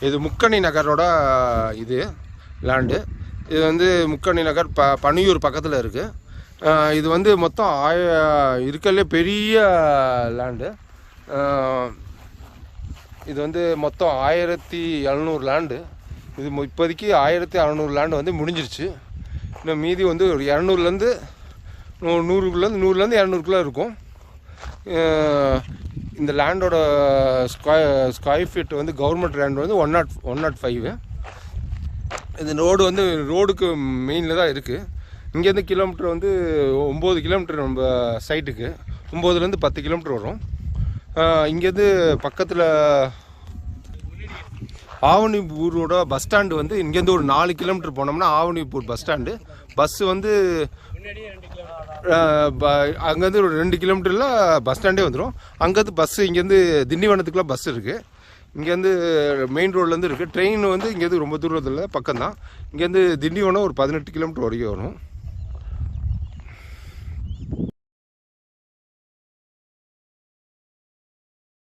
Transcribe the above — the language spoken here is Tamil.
இது முக்கணி நகரோட இது லேண்டு. இது வந்து முக்கணி நகர் பனியூர் பக்கத்தில் இருக்குது. இது வந்து மொத்தம் இருக்கலே பெரிய லேண்டு. இது வந்து மொத்தம் 1700 லேண்டு. இது இப்போதைக்கு 1600 லேண்டு வந்து முடிஞ்சிருச்சு. இன்னும் மீதி வந்து ஒரு 200லேருந்து 200 இருக்கும். இந்த லேண்டோட ஸ்கொயர் ஃபீட் வந்து கவர்மெண்ட் லேண்ட் வந்து 105. இந்த ரோடு வந்து ரோடுக்கு மெயினில் தான் இருக்குது. இங்கேருந்து கிலோமீட்டர் வந்து 9 கிலோமீட்டர் நம்ம சைட்டுக்கு 9லேருந்து 10 கிலோமீட்டர் வரும். இங்கேருந்து பக்கத்தில் ஆவணிபூரோட பஸ் ஸ்டாண்டு வந்து இங்கேருந்து ஒரு 4 கிலோமீட்டர் போனோம்னா ஆவணிபூர் பஸ் ஸ்டாண்டு. பஸ்ஸு வந்து அங்கேருந்து ஒரு 2 கிலோமீட்டரில் பஸ் ஸ்டாண்டே வந்துடும். அங்கேருந்து பஸ்ஸு இங்கேருந்து திண்டிவனத்துக்குலாம் பஸ் இருக்குது. இங்கேருந்து மெயின் ரோட்லேருந்து இருக்குது. ட்ரெயின் வந்து இங்கேருந்து ரொம்ப தூரத்தில் பக்கம்தான். இங்கேருந்து திண்டிவனம் ஒரு 18 கிலோமீட்டர் வரைக்கும் வரும்.